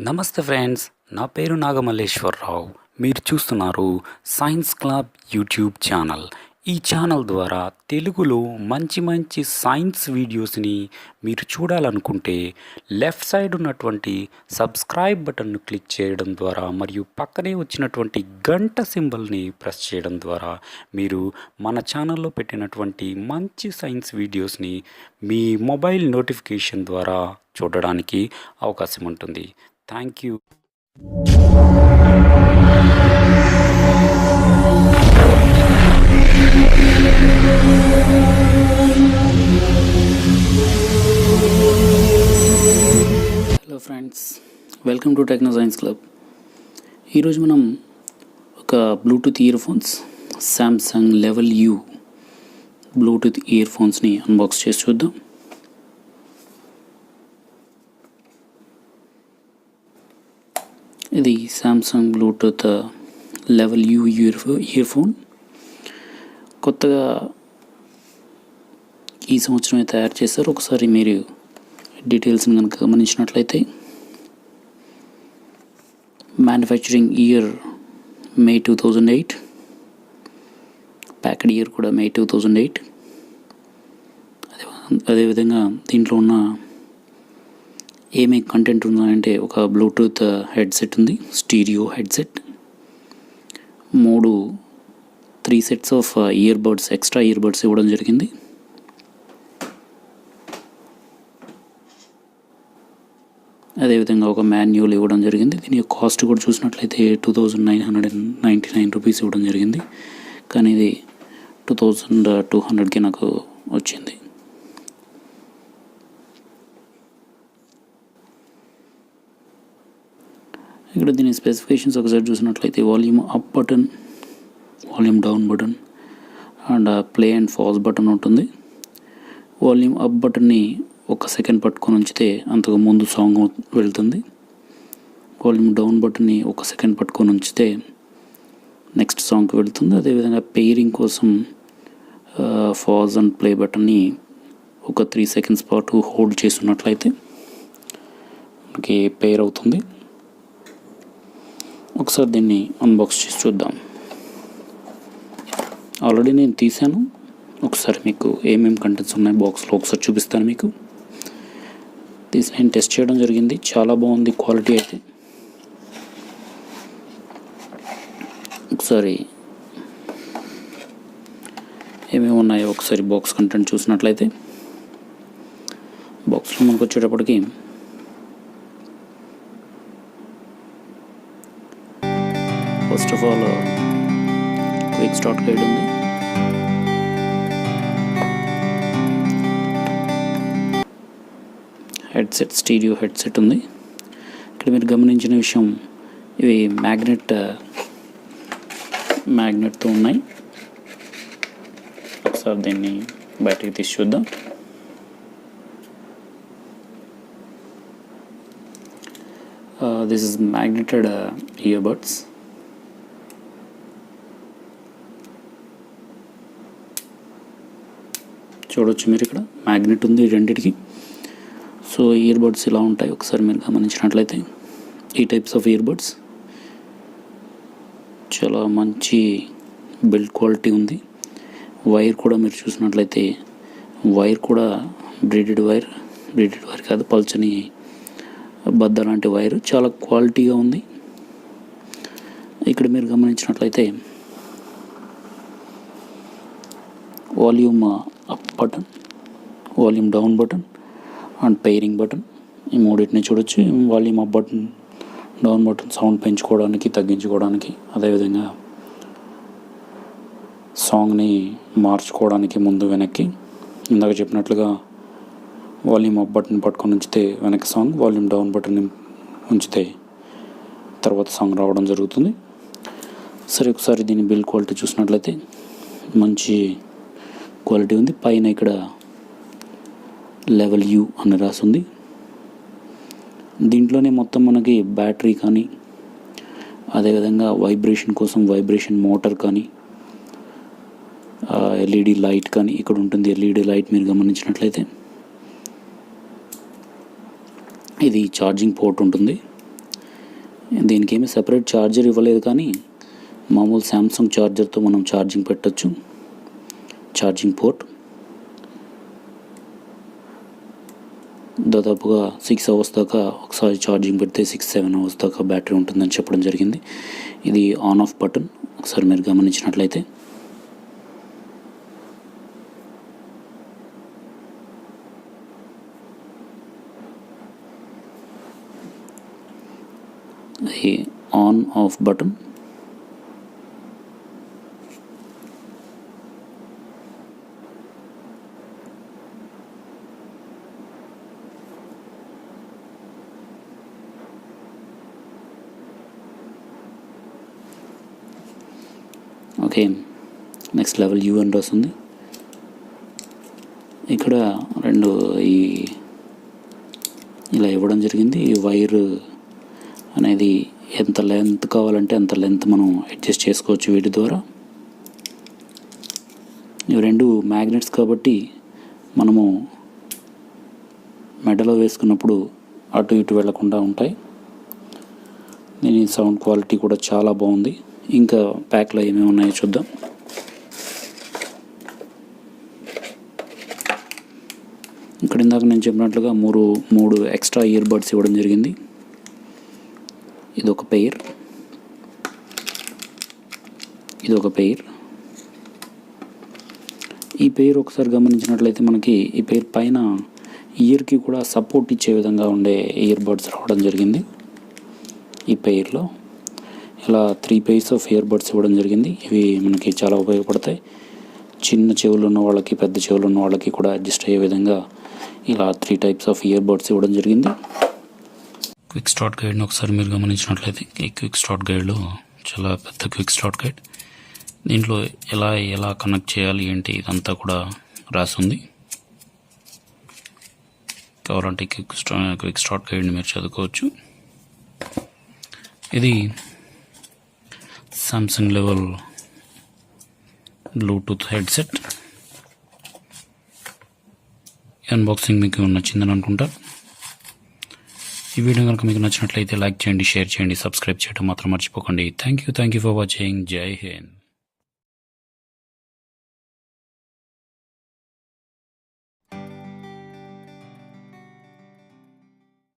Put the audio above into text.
నమస్తే ఫ్రెండ్స్, నా పేరు నాగమల్లేశ్వరరావు. మీరు చూస్తున్నారు సైన్స్ క్లబ్ యూట్యూబ్ ఛానల్. ఈ ఛానల్ ద్వారా తెలుగులో మంచి మంచి సైన్స్ వీడియోస్ని మీరు చూడాలనుకుంటే లెఫ్ట్ సైడ్ ఉన్నటువంటి సబ్స్క్రైబ్ బటన్ను క్లిక్ చేయడం ద్వారా మరియు పక్కనే వచ్చినటువంటి గంట సింబల్ని ప్రెస్ చేయడం ద్వారా మీరు మన ఛానల్లో పెట్టినటువంటి మంచి సైన్స్ వీడియోస్ని మీ మొబైల్ నోటిఫికేషన్ ద్వారా చూడడానికి అవకాశం ఉంటుంది. Thank you. Hello friends, welcome to techno science club. ఈరోజు మనం ఒక Bluetooth earphones Samsung level U Bluetooth ఇయర్ ఫోన్స్ని అన్బాక్స్ చేసి చూద్దాం. ఇది Samsung Bluetooth level U earphone. కొత్తగా ఈ సంవత్సరమే తయారు చేశారు. ఒకసారి మీరు డీటెయిల్స్ని కనుక గమనించినట్లయితే manufacturing year May 2008, packed year కూడా May 2008. అదేవిధంగా దీంట్లో ఉన్న ఏమేమి కంటెంట్ ఉందంటే ఒక బ్లూటూత్ హెడ్సెట్ ఉంది, stereo headset, 3 sets of extra ear buds ఇవ్వడం జరిగింది. అదేవిధంగా ఒక మాన్యువల్ ఇవ్వడం జరిగింది. దీని యొక్క కాస్ట్ కూడా చూసినట్లయితే 2999 రూపీస్ ఇవ్వడం జరిగింది, కానీ ఇది 2200కి నాకు వచ్చింది. ఇక్కడ దీని స్పెసిఫికేషన్స్ ఒకసారి చూసినట్లయితే volume up button, volume down button and play and pause button ఉంటుంది. వాల్యూమ్ అప్ బటన్ని 1 సెకండ్ పట్టుకొని ఉంచితే అంతకు ముందు సాంగ్ వెళ్తుంది. వాల్యూమ్ డౌన్ బటన్ని 1 సెకండ్ పట్టుకొని ఉంచితే నెక్స్ట్ సాంగ్కి వెళ్తుంది. అదేవిధంగా పెయిరింగ్ కోసం పాజ్ అండ్ ప్లే బటన్ని ఒక 3 సెకండ్స్ పాటు హోల్డ్ చేస్తున్నట్లయితే మనకి పెయిర్ అవుతుంది. ఒకసారి దీన్ని అన్బాక్స్ చేసి చూద్దాం. ఆల్రెడీ నేను తీసాను. ఒకసారి మీకు ఏమేమి కంటెంట్స్ ఉన్నాయి బాక్స్లో ఒకసారి చూపిస్తాను. మీకు తీసి నేను టెస్ట్ చేయడం జరిగింది. చాలా బాగుంది క్వాలిటీ అయితే. ఒకసారి ఏమేమి ఉన్నాయో ఒకసారి బాక్స్ కంటెంట్ చూసినట్లయితే బాక్స్లో మనకు వచ్చేటప్పటికి first of all quick start guide ఉంది. హెడ్సెట్, స్టీరియో హెడ్సెట్ ఉంది. ఇక్కడ మీరు గమనించిన విషయం, ఇవి మ్యాగ్నెట్తో ఉన్నాయి. ఒకసారి దీన్ని బయటకి తీసి చూద్దాం. This is magnetic earbuds. చూడవచ్చు మీరు, ఇక్కడ మ్యాగ్నెట్ ఉంది రెండింటికి. సో ఇయర్ బడ్స్ ఇలా ఉంటాయి. ఒకసారి మీరు గమనించినట్లయితే ఈ టైప్స్ ఆఫ్ ఇయర్ బడ్స్ చాలా మంచి బిల్డ్ క్వాలిటీ ఉంది. వైర్ కూడా మీరు చూసినట్లయితే వైర్ కూడా బ్రీడెడ్ వైర్ కాదు, పల్చని బద్ద లాంటి వైర్, చాలా క్వాలిటీగా ఉంది. ఇక్కడ మీరు గమనించినట్లయితే volume up button, volume down button and pairing button, ఈ మూడింటిని చూడొచ్చు. Volume up button, down button sound పెంచుకోవడానికి, తగ్గించుకోవడానికి, అదేవిధంగా సాంగ్ని మార్చుకోవడానికి ముందు వెనక్కి. ఇందాక చెప్పినట్లుగా వాల్యూమ్ అప్ బటన్ పట్టుకొని ఉంచితే వెనక్కి సాంగ్, వాల్యూమ్ డౌన్ బటన్ ఉంచితే తర్వాత సాంగ్ రావడం జరుగుతుంది. సరే, ఒకసారి దీని బిల్డ్ క్వాలిటీ చూసినట్లయితే మంచి క్వాలిటీ ఉంది. పైన ఇక్కడ లెవెల్ యూ అని రాసింది. దీంట్లోనే మొత్తం మనకి బ్యాటరీ కానీ, అదేవిధంగా వైబ్రేషన్ కోసం వైబ్రేషన్ మోటార్ కానీ, ఎల్ఈడి లైట్ కానీ ఇక్కడ ఉంటుంది. ఎల్ఈడి లైట్ మీరు గమనించినట్లయితే ఇది ఛార్జింగ్ పోర్ట్ ఉంటుంది. దీనికి ఏమీ సెపరేట్ ఛార్జర్ ఇవ్వలేదు, కానీ మామూలు శాంసంగ్ ఛార్జర్తో మనం ఛార్జింగ్ పెట్టచ్చు. ఛార్జింగ్ పోర్ట్ దాదాపుగా 6 అవర్స్ దాకా ఒకసారి ఛార్జింగ్ పెడితే 6-7 అవర్స్ దాకా బ్యాటరీ ఉంటుందని చెప్పడం జరిగింది. ఇది ఆన్ ఆఫ్ బటన్ ఒకసారి మీరు గమనించినట్లయితే. ఈ on off button okay. Next level you అని రాస్తుంది. ఇక్కడ రెండు ఇలా ఇవ్వడం జరిగింది. ఈ వైర్ అనేది ఎంత లెంత్ కావాలంటే అంత లెంత్ మనం అడ్జస్ట్ చేసుకోవచ్చు వీటి ద్వారా. ఇవి రెండు మ్యాగ్నెట్స్ కాబట్టి మనము మెడలో వేసుకున్నప్పుడు అటు ఇటు వెళ్లకుండా ఉంటాయి. దీని సౌండ్ క్వాలిటీ కూడా చాలా బాగుంది. ఇంకా ప్యాక్లో ఏమేమి ఉన్నాయో చూద్దాం. ఇక్కడ ఇందాక నేను చెప్పినట్లుగా మూడు ఎక్స్ట్రా ఇయర్ బడ్స్ ఇవ్వడం జరిగింది. ఇదొక పెయిర్, ఇదొక పెయిర్. ఈ పెయిర్ ఒకసారి గమనించినట్లయితే మనకి ఈ పెయిర్ పైన ఇయర్కి కూడా సపోర్ట్ ఇచ్చే విధంగా ఉండే ఇయర్ బడ్స్ రావడం జరిగింది. ఈ పెయిర్లో ఇలా 3 పెయిర్స్ ఆఫ్ ఇయర్ బడ్స్ ఇవ్వడం జరిగింది. ఇవి మనకి చాలా ఉపయోగపడతాయి. చిన్న చెవులు ఉన్న వాళ్ళకి, పెద్ద చెవులు ఉన్న వాళ్ళకి కూడా అడ్జస్ట్ అయ్యే విధంగా ఇలా 3 టైప్స్ ఆఫ్ ఇయర్ బడ్స్ ఇవ్వడం జరిగింది. క్విక్ స్టార్ట్ గైడ్ని ఒకసారి మీరు గమనించినట్లయితే ఈ క్విక్ స్టార్ట్ గైడ్లో చాలా పెద్ద క్విక్ స్టార్ట్ గైడ్. దీంట్లో ఎలా కనెక్ట్ చేయాలి ఏంటి ఇదంతా కూడా రాసింది. కావాలంటే క్విక్ స్టార్ట్ గైడ్ని మీరు చదువుకోవచ్చు. ఇది Samsung level Bluetooth headset. Unboxing మీకు నచ్చిందని అనుకుంటా. ఈ వీడియో కనుక మీకు నచ్చినట్లయితే లైక్ చేయండి, షేర్ చేయండి, సబ్స్క్రైబ్ చేయడం మాత్రం మర్చిపోకండి. Thank you for watching. జై హింద్.